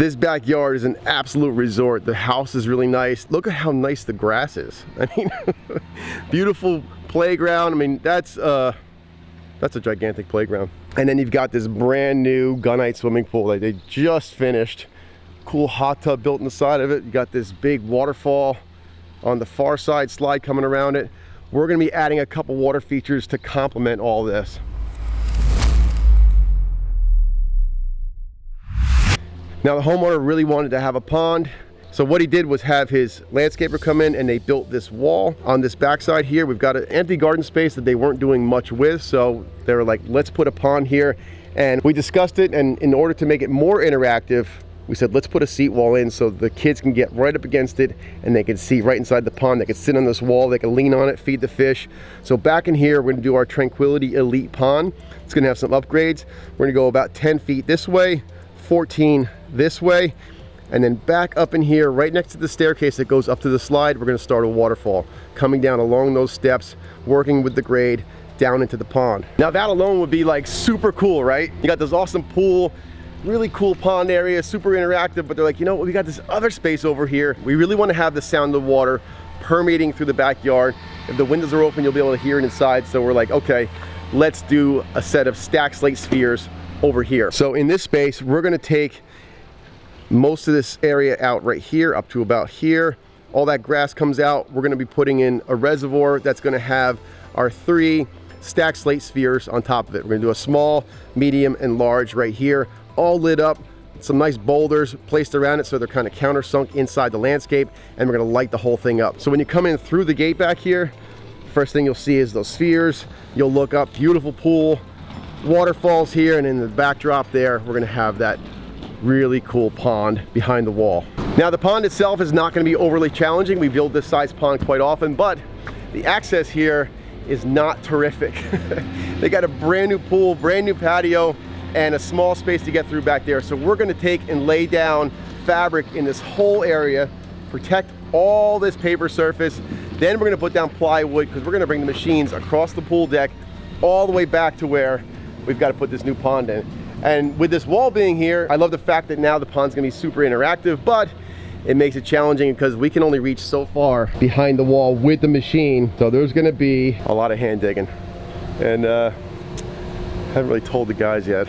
This backyard is an absolute resort. The house is really nice. Look at how nice the grass is. I mean, beautiful playground. I mean, that's a gigantic playground. And then you've got this brand new gunite swimming pool that they just finished. Cool hot tub built in the side of it. You got this big waterfall on the far side, slide coming around it. We're gonna be adding a couple water features to complement all this. Now the homeowner really wanted to have a pond, so what he did was have his landscaper come in and they built this wall on this backside here. We've got an empty garden space that they weren't doing much with, so they were like, let's put a pond here. And we discussed it, and in order to make it more interactive, we said, let's put a seat wall in so the kids can get right up against it and they can see right inside the pond. They can sit on this wall, they can lean on it, feed the fish. So back in here, we're gonna do our Tranquility Elite Pond. It's gonna have some upgrades. We're gonna go about 10 feet this way, 14 this way, and then back up in here right next to the staircase that goes up to the slide, we're going to start a waterfall coming down along those steps, working with the grade down into the pond. Now that alone would be like super cool, right? You got this awesome pool, really cool pond area, super interactive, but they're like, you know what, we got this other space over here. We really want to have the sound of the water permeating through the backyard. If the windows are open, you'll be able to hear it inside. So we're like, okay, let's do a set of stacked slate spheres over here. So in this space, we're going to take most of this area out right here up to about here. All that grass comes out. We're going to be putting in a reservoir that's going to have our 3 stacked slate spheres on top of it. We're going to do a small, medium, and large right here, all lit up. Some nice boulders placed around it so they're kind of countersunk inside the landscape, and we're going to light the whole thing up. So when you come in through the gate back here, first thing you'll see is those spheres. You'll look up, beautiful pool, waterfalls here, and in the backdrop there, we're going to have that really cool pond behind the wall. Now the pond itself is not going to be overly challenging. We build this size pond quite often, but the access here is not terrific. They got a brand new pool, brand new patio, and a small space to get through back there. So we're going to take and lay down fabric in this whole area, protect all this paper surface. Then we're going to put down plywood because we're going to bring the machines across the pool deck all the way back to where we've got to put this new pond in. And with this wall being here, I love the fact that now the pond's gonna be super interactive, but it makes it challenging because we can only reach so far behind the wall with the machine. So there's gonna be a lot of hand digging. And haven't really told the guys yet.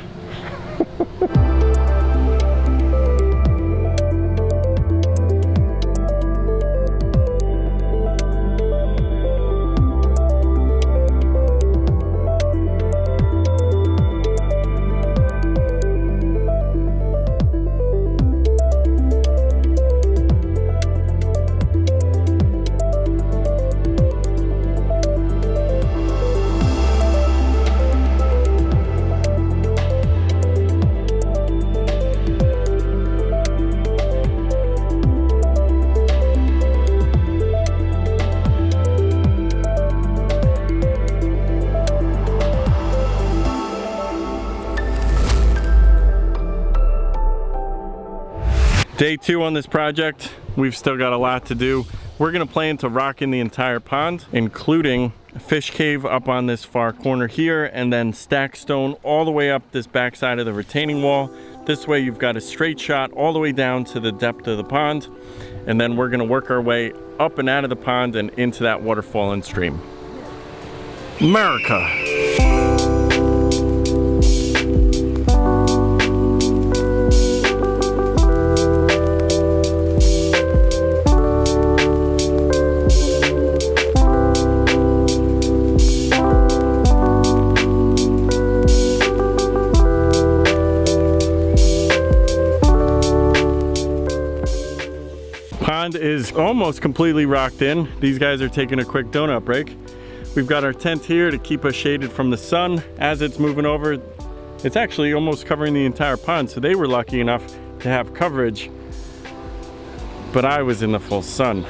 Day 2 on this project. We've still got a lot to do. We're gonna plan to rock in the entire pond, including a fish cave up on this far corner here, and then stack stone all the way up this backside of the retaining wall. This way you've got a straight shot all the way down to the depth of the pond, and then we're gonna work our way up and out of the pond and into that waterfall and stream. America! Is almost completely rocked in. These guys are taking a quick donut break. We've got our tent here to keep us shaded from the sun. As it's moving over, it's actually almost covering the entire pond, so they were lucky enough to have coverage, but I was in the full sun.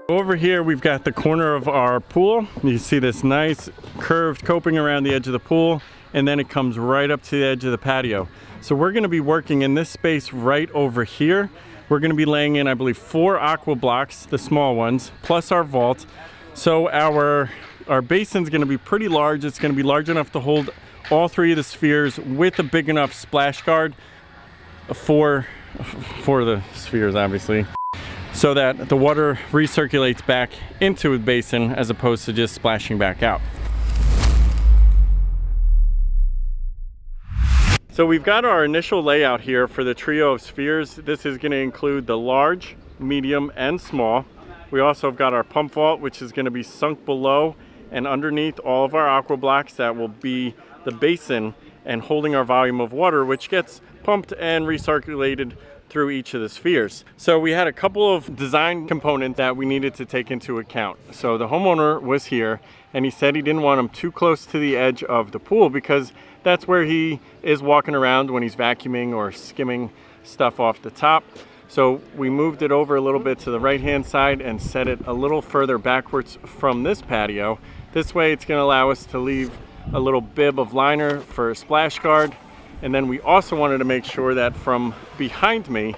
Over here we've got the corner of our pool. You see this nice curved coping around the edge of the pool, and then it comes right up to the edge of the patio. So we're gonna be working in this space right over here. We're gonna be laying in, I believe, 4 aqua blocks, the small ones, plus our vault. So our basin's gonna be pretty large. It's gonna be large enough to hold all 3 of the spheres with a big enough splash guard for the spheres, obviously, so that the water recirculates back into the basin as opposed to just splashing back out. So we've got our initial layout here for the trio of spheres. This is going to include the large, medium, and small. We also have got our pump vault, which is going to be sunk below and underneath all of our aqua blocks. That will be the basin and holding our volume of water, which gets pumped and recirculated through each of the spheres. So we had a couple of design components that we needed to take into account. So the homeowner was here and he said he didn't want them too close to the edge of the pool because that's where he is walking around when he's vacuuming or skimming stuff off the top. So we moved it over a little bit to the right hand side and set it a little further backwards from this patio. This way it's going to allow us to leave a little bib of liner for a splash guard. And then we also wanted to make sure that from behind me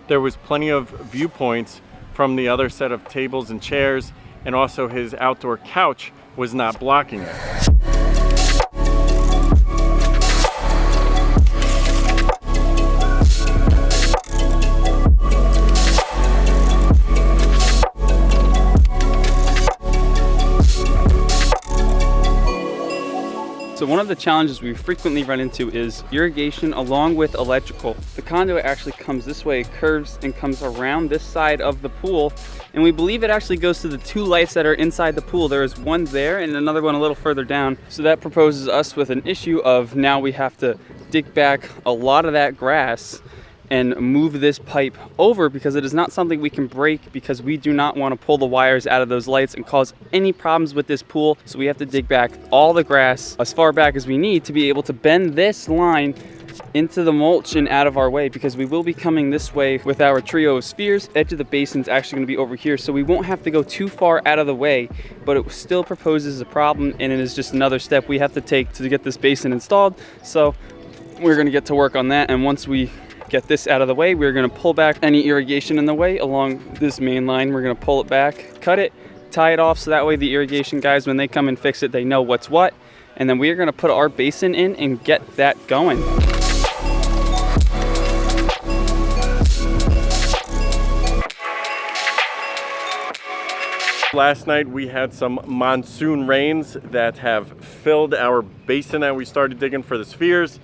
there was plenty of viewpoints from the other set of tables and chairs, and also his outdoor couch was not blocking it. So one of the challenges we frequently run into is irrigation along with electrical. The conduit actually comes this way, curves and comes around this side of the pool, and we believe it actually goes to the 2 lights that are inside the pool. There is one there and another one a little further down. So that proposes us with an issue of now we have to dig back a lot of that grass and move this pipe over, because it is not something we can break, because we do not want to pull the wires out of those lights and cause any problems with this pool. So we have to dig back all the grass as far back as we need to be able to bend this line into the mulch and out of our way, because we will be coming this way with our trio of spheres. Edge of the basin's actually going to be over here, so we won't have to go too far out of the way, but it still proposes a problem, and it is just another step we have to take to get this basin installed. So we're going to get to work on that, and once we get this out of the way, we're going to pull back any irrigation in the way along this main line. We're going to pull it back, cut it, tie it off, so that way the irrigation guys, when they come and fix it, they know what's what. And then we're going to put our basin in and get that going. Last night we had some monsoon rains that have filled our basin that we started digging for the spheres.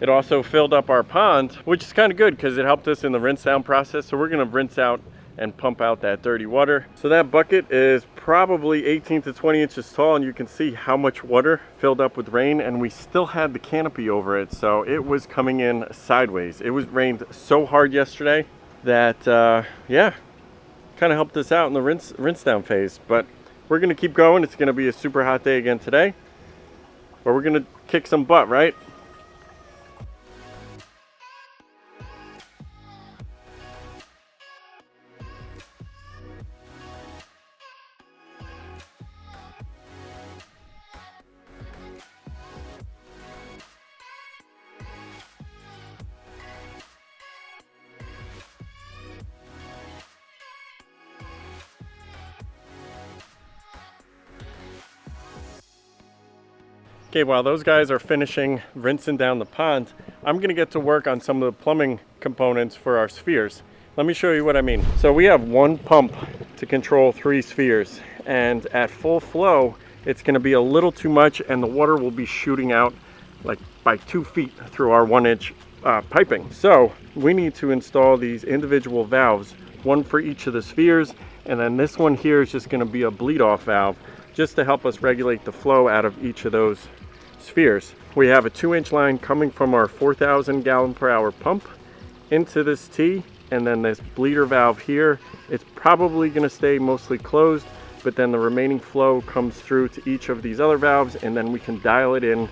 It also filled up our pond, which is kind of good because it helped us in the rinse down process. So we're gonna rinse out and pump out that dirty water. So that bucket is probably 18 to 20 inches tall, and you can see how much water filled up with rain, and we still had the canopy over it. So it was coming in sideways. It was rained so hard yesterday that, yeah, kind of helped us out in the rinse down phase. But we're gonna keep going. It's gonna be a super hot day again today, but we're gonna kick some butt, right? Okay, while those guys are finishing rinsing down the pond, I'm gonna get to work on some of the plumbing components for our spheres. Let me show you what I mean. So we have one pump to control 3 spheres, and at full flow, it's gonna be a little too much, and the water will be shooting out like by 2 feet through our 1-inch piping. So we need to install these individual valves, one for each of the spheres, and then this one here is just gonna be a bleed off valve, just to help us regulate the flow out of each of those spheres. We have a 2-inch line coming from our 4,000 gallon per hour pump into this T, and then this bleeder valve here, it's probably going to stay mostly closed, but then the remaining flow comes through to each of these other valves, and then we can dial it in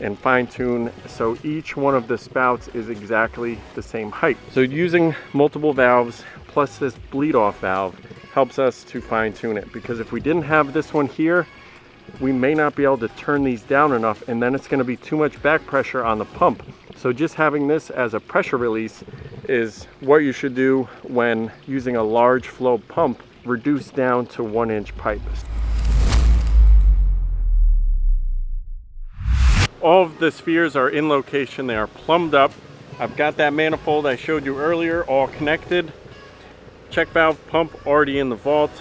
and fine tune so each one of the spouts is exactly the same height. So using multiple valves plus this bleed off valve helps us to fine tune it, because if we didn't have this one here, we may not be able to turn these down enough, and then it's going to be too much back pressure on the pump. So just having this as a pressure release is what you should do when using a large flow pump reduced down to 1-inch pipe. All of the spheres are in location. They are plumbed up. I've got that manifold I showed you earlier all connected. Check valve pump already in the vault.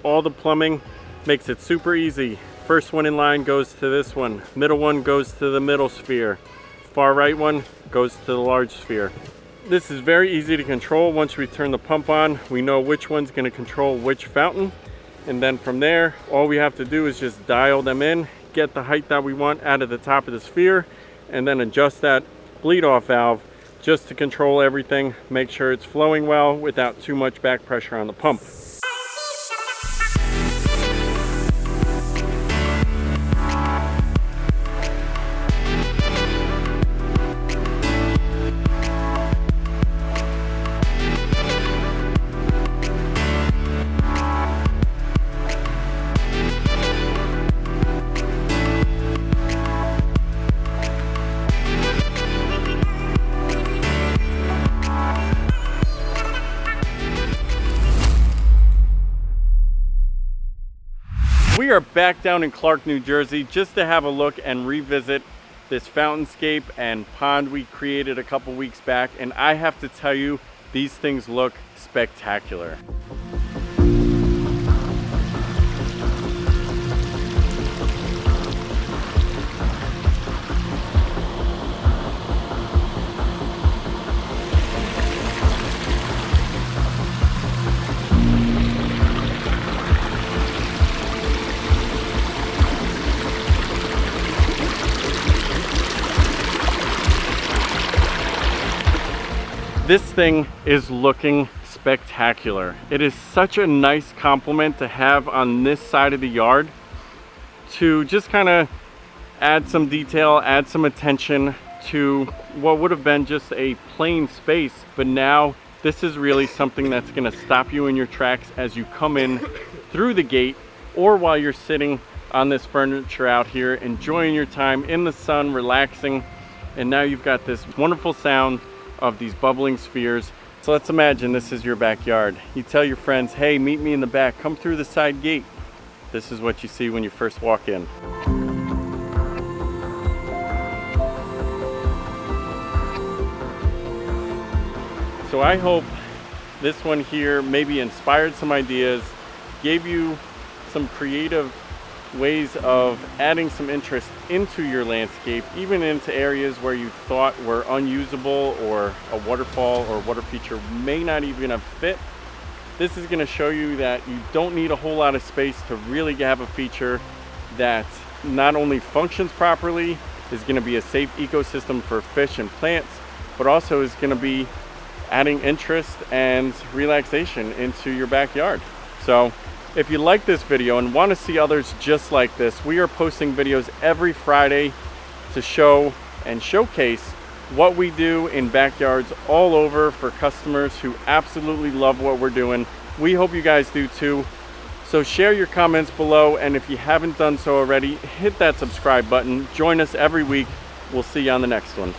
All the plumbing makes it super easy. First one in line goes to this one. Middle one goes to the middle sphere. Far right one goes to the large sphere. This is very easy to control. Once we turn the pump on, we know which one's going to control which fountain. And then from there, all we have to do is just dial them in, get the height that we want out of the top of the sphere, and then adjust that bleed off valve just to control everything, make sure it's flowing well without too much back pressure on the pump. We are back down in Clark, New Jersey, just to have a look and revisit this fountainscape and pond we created a couple weeks back, and I have to tell you, these things look spectacular. This thing is looking spectacular. It is such a nice compliment to have on this side of the yard to just kind of add some detail, add some attention to what would have been just a plain space, but now this is really something that's going to stop you in your tracks as you come in through the gate or while you're sitting on this furniture out here enjoying your time in the sun, relaxing, and now you've got this wonderful sound of these bubbling spheres. So let's imagine this is your backyard. You tell your friends, hey, meet me in the back, come through the side gate. This is what you see when you first walk in. So I hope this one here maybe inspired some ideas, gave you some creative ways of adding some interest into your landscape, even into areas where you thought were unusable or a waterfall or water feature may not even have fit. This is going to show you that you don't need a whole lot of space to really have a feature that not only functions properly, is going to be a safe ecosystem for fish and plants, but also is going to be adding interest and relaxation into your backyard. So if you like this video and want to see others just like this, we are posting videos every Friday to show and showcase what we do in backyards all over for customers who absolutely love what we're doing. We hope you guys do too. So share your comments below, and if you haven't done so already, hit that subscribe button. Join us every week. We'll see you on the next one.